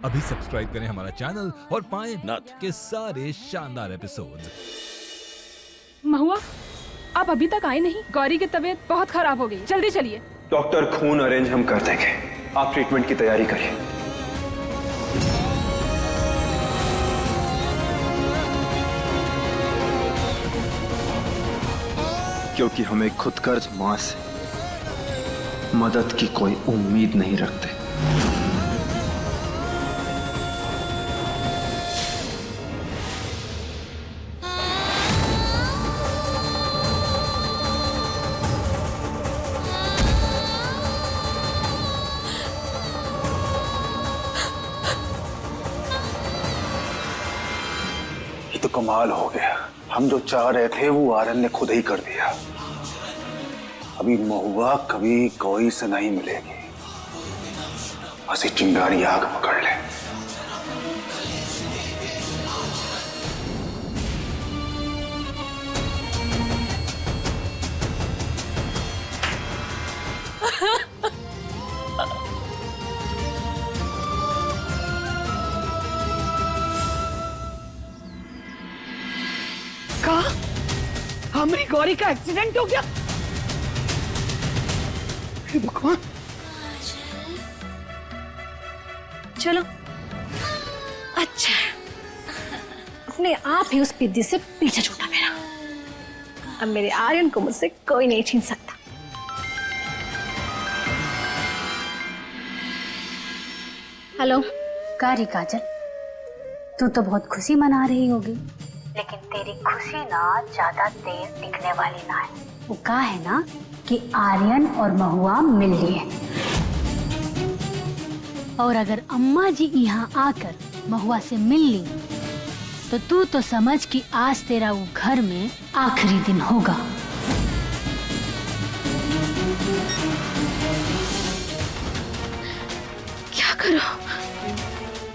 अभी सब्सक्राइब करें हमारा चैनल और पाएं नथ के सारे शानदार एपिसोड्स। महुआ, आप अभी तक आए नहीं। गौरी की तबीयत बहुत खराब हो गई, जल्दी चलिए। डॉक्टर, खून अरेंज हम कर देंगे, आप ट्रीटमेंट की तैयारी करिए। क्योंकि हमें खुदगर्ज मां से मदद की कोई उम्मीद नहीं रखते। ये तो कमाल हो गया। हम जो चाह रहे थे वो आर्यन ने खुद ही कर दिया। अभी महुआ कभी कोई से नहीं मिलेगी, बस ये चिंगारी आग पकड़ ले। हमारी गौरी का एक्सीडेंट हो गया। हे भगवान। चलो, अच्छा, अपने आप ही उस पिद्दी से पीछा छूटा मेरा। अब मेरे आर्यन को मुझसे कोई नहीं छीन सकता। हेलो। कारी काजल, तू तो बहुत खुशी मना रही होगी, लेकिन तेरी खुशी ना ज्यादा देर टिकने वाली ना है। वो कहा है ना कि आर्यन और महुआ मिल लिए, और अगर अम्मा जी यहाँ आकर महुआ से मिल ली तो तू तो समझ कि आज तेरा वो घर में आखिरी दिन होगा। क्या करो?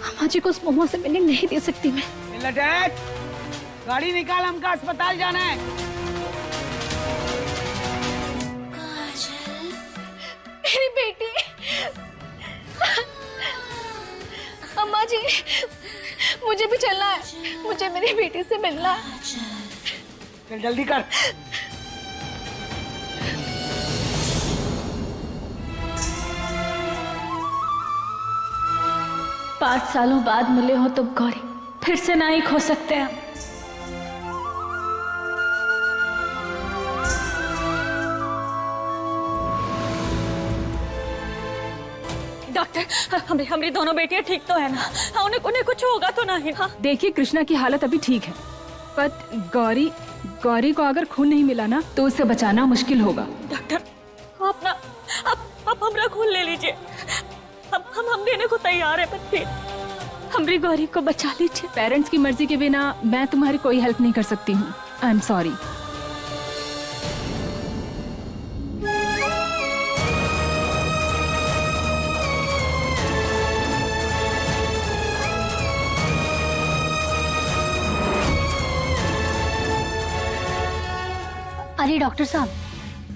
अम्मा जी को उस महुआ से मिलने नहीं दे सकती मैं। गाड़ी निकाल, हमका अस्पताल जाना है। मेरी बेटी। अम्मा जी, मुझे भी चलना है, मुझे मेरी बेटी से मिलना है। चल जल्दी कर। 5 सालों बाद मिले हो तुम गौरी, फिर से ना ही खो सकते हैं। डॉक्टर, हमारी दोनों बेटियां ठीक तो है ना? उन्हें कुछ होगा तो नहीं ना? देखिए, कृष्णा की हालत अभी ठीक है, पर गौरी को अगर खून नहीं मिला ना तो उसे बचाना मुश्किल होगा। डॉक्टर, आप हमारा खून ले लीजिए। हम देने को तैयार है, पर फिर हमारी गौरी को बचा लीजिए। पेरेंट्स की मर्जी के बिना मैं तुम्हारी कोई हेल्प नहीं कर सकती हूँ। I am sorry. अरे डॉक्टर साहब,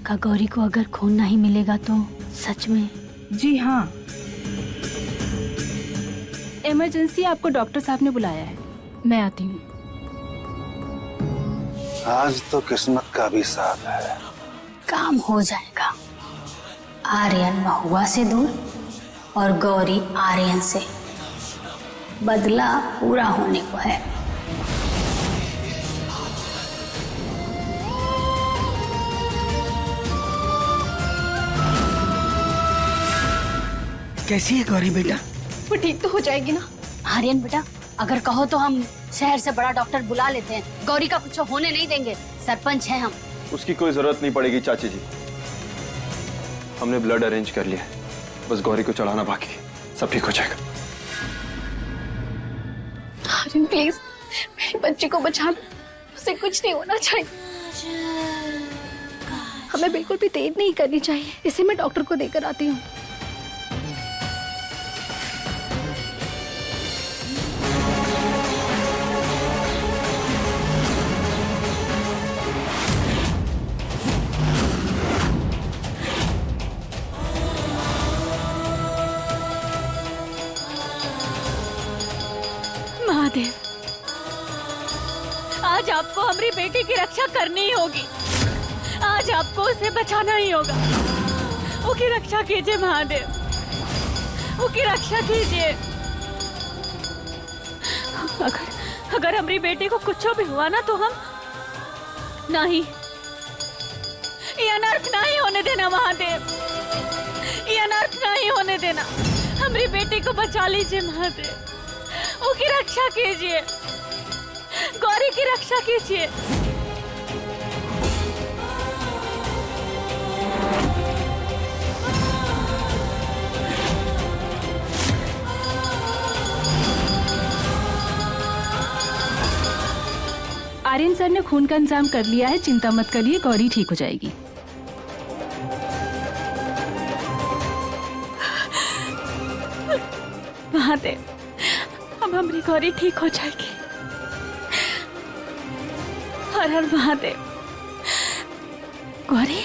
का गौरी को अगर खून नहीं मिलेगा तो सच में? जी हाँ, इमरजेंसी आपको डॉक्टर साहब ने बुलाया है, मैं आती हूँ। आज तो किस्मत का भी साथ है। काम हो जाएगा। आर्यन महुआ से दूर और गौरी आर्यन से। बदला पूरा होने को है। कैसी है गौरी बेटा? वो ठीक तो हो जाएगी ना? आर्यन बेटा, अगर कहो तो हम शहर से बड़ा डॉक्टर बुला लेते हैं। गौरी का कुछ होने नहीं देंगे, सरपंच है हम। उसकी कोई जरूरत नहीं पड़ेगी चाची जी, हमने ब्लड अरेंज कर लिया, बस गौरी को चढ़ाना बाकी, सब ठीक हो जाएगा। आर्यन प्लीज, मेरे बच्चे को बचा लो, उसे कुछ नहीं होना चाहिए। हमें बिल्कुल भी देर नहीं करनी चाहिए। इसे मैं डॉक्टर को देकर आती हूँ। महादेव, आज आपको हमारी बेटी की रक्षा करनी ही होगी। आज आपको उसे बचाना ही होगा। उसकी रक्षा कीजिए महादेव, उसकी रक्षा कीजिए। अगर हमारी बेटी को कुछ भी हुआ ना तो हम नहीं, ये अनर्थ नहीं होने देना महादेव, ये अनर्थ नहीं होने देना। हमारी बेटी को बचा लीजिए महादेव, उसकी रक्षा कीजिए, गौरी की रक्षा कीजिए। आर्यन सर ने खून का इंतजाम कर लिया है, चिंता मत करिए, गौरी ठीक हो जाएगी। महादेव, अब हमारी गौरी ठीक हो जाएगी। हर हर महादेव। गौरी,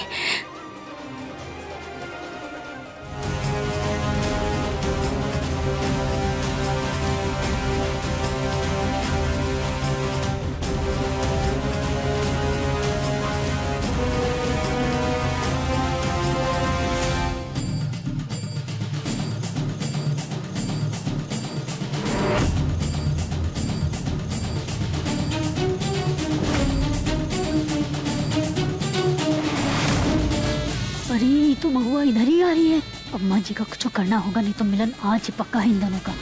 अरे तो महुआ इधर ही आ रही है। अम्मा जी का कुछ करना होगा, नहीं तो मिलन आज ही पक्का है इन दोनों का।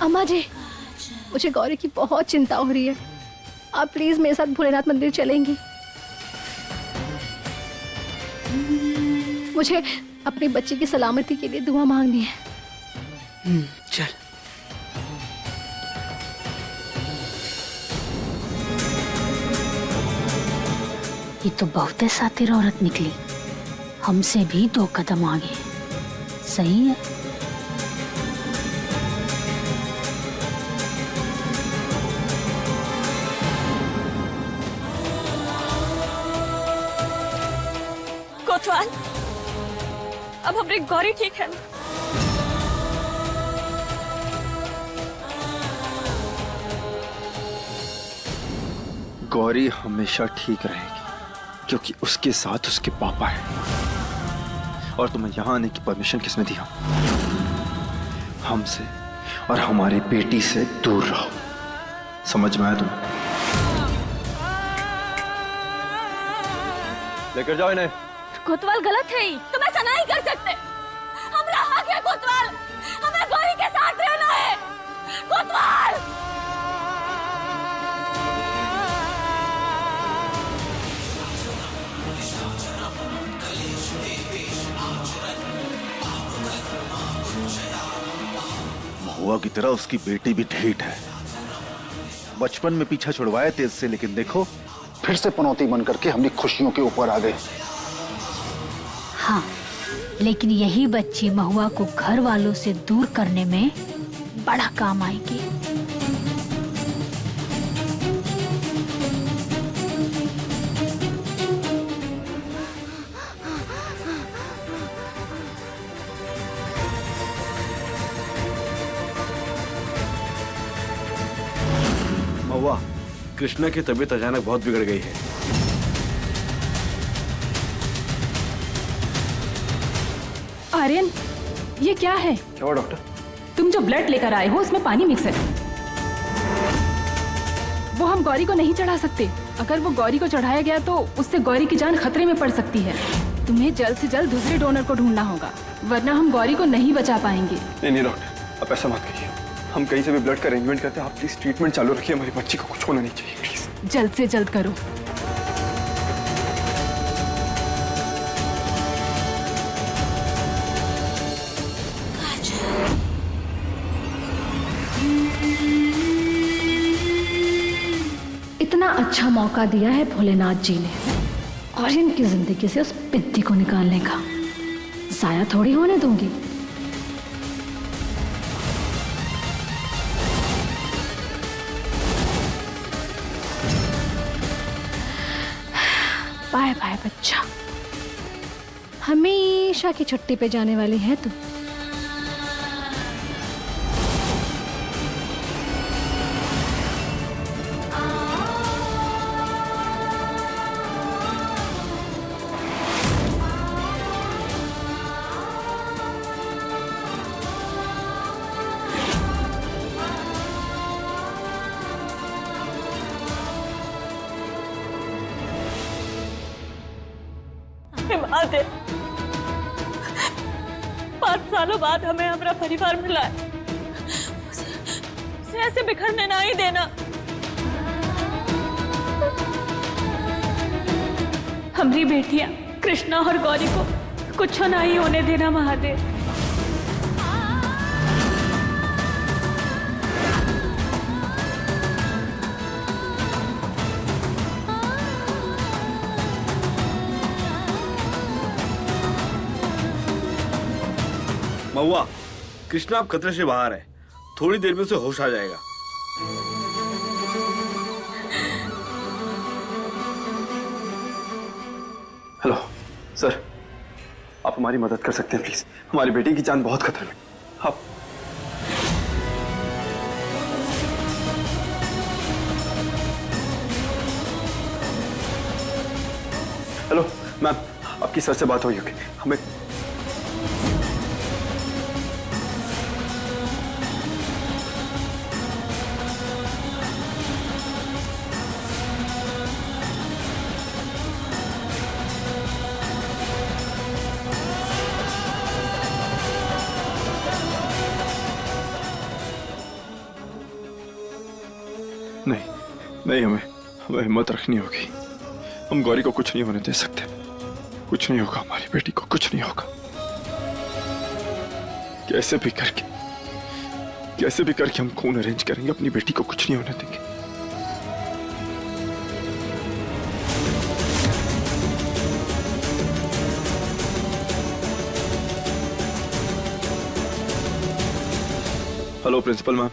अम्मा जी, मुझे गौरी की बहुत चिंता हो रही है। आप प्लीज मेरे साथ भोलेनाथ मंदिर चलेंगी। मुझे अपनी बच्ची की सलामती के लिए दुआ मांगनी है। चल। ये तो बहुत ही सातिर औरत निकली, हमसे भी 2 कदम आगे। सही है। कोतवाल, अब हमारी गौरी ठीक है ना? गौरी हमेशा ठीक रहेगी क्योंकि उसके साथ उसके पापा है। और तुम्हें यहाँ आने की परमिशन किसने दिया? हमसे और हमारी बेटी से दूर रहो। समझ में आया तुम्हें? लेकर जाओ इन्हें। कोतवाल गलत है ही, तुम ऐसा नहीं कर सकते। हमारा हक है कोतवाल, हमें गौरी के साथ रहना है। कोतवाल, महुआ की तरह उसकी बेटी भी ढीठ है। बचपन में पीछा छुड़वाया तेज से, लेकिन देखो फिर से पनौती बन करके हमारी खुशियों के ऊपर आ गए। हाँ, लेकिन यही बच्ची महुआ को घर वालों से दूर करने में बड़ा काम आएगी। महुआ, कृष्णा की तबीयत अचानक बहुत बिगड़ गई है। आर्यन, ये क्या है? क्या हुआ डॉक्टर? तुम जो ब्लड लेकर आए हो उसमें पानी मिक्स है। वो हम गौरी को नहीं चढ़ा सकते। अगर वो गौरी को चढ़ाया गया तो उससे गौरी की जान खतरे में पड़ सकती है। तुम्हें जल्द से जल्द दूसरे डोनर को ढूंढना होगा, वरना हम गौरी को नहीं बचा पाएंगे। नहीं डॉक्टर, आप ऐसा मत कहिए। हम कहीं से भी ब्लड का अरेंजमेंट करते हैं। आप प्लीज ट्रीटमेंट चालू रखिए। हमारी बच्ची को कुछ होना नहीं चाहिए, प्लीज। जल्द से जल्द करो। इतना अच्छा मौका दिया है भोलेनाथ जी ने आर्यन की जिंदगी से उस पिद्दी को निकालने का। साया थोड़ी होने दूंगी। बाय बाय बच्चा, हमेशा की छुट्टी पे जाने वाली है तू। महादेव, 5 सालों बाद हमें हमारा परिवार मिला है, उसे ऐसे बिखरने ना ही देना। हमारी बेटियां कृष्णा और गौरी को कुछ ना ही होने देना महादेव। महुआ, कृष्णा अब खतरे से बाहर है, थोड़ी देर में उसे होश आ जाएगा। हेलो सर, आप हमारी मदद कर सकते हैं प्लीज? हमारी बेटी की जान बहुत खतरे में। आप हेलो मैम, आपकी सर से बात हुई होगी, हमें नहीं, हमें हिम्मत रखनी होगी। हम गौरी को कुछ नहीं होने दे सकते। कुछ नहीं होगा, हमारी बेटी को कुछ नहीं होगा। कैसे भी करके हम खून अरेंज करेंगे, अपनी बेटी को कुछ नहीं होने देंगे। हेलो प्रिंसिपल मैम,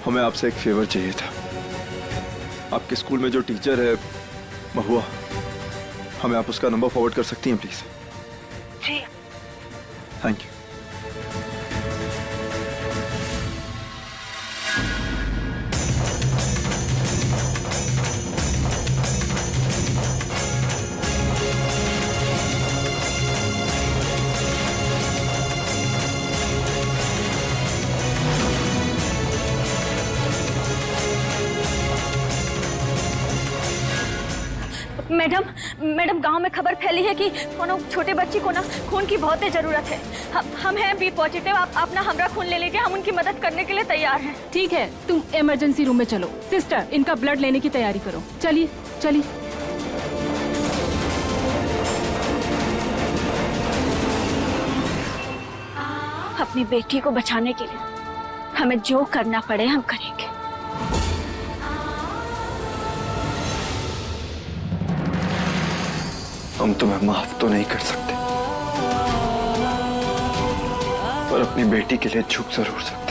हमें आपसे एक फेवर चाहिए था। आपके स्कूल में जो टीचर है महुआ, हमें आप उसका नंबर फॉरवर्ड कर सकती हैं प्लीज? जी। Thank you. मैडम गांव में खबर फैली है कि कोनो छोटे बच्ची को ना खून की बहुत जरूरत है। हम हैं बी पॉजिटिव, आप ना हमारा खून ले लीजिए, हम उनकी मदद करने के लिए तैयार हैं। ठीक है, तुम इमरजेंसी रूम में चलो। सिस्टर, इनका ब्लड लेने की तैयारी करो। चलिए चलिए। अपनी बेटी को बचाने के लिए हमें जो करना पड़े हम करेंगे। हम तुम्हें माफ तो नहीं कर सकते, पर अपनी बेटी के लिए झुक जरूर सकते।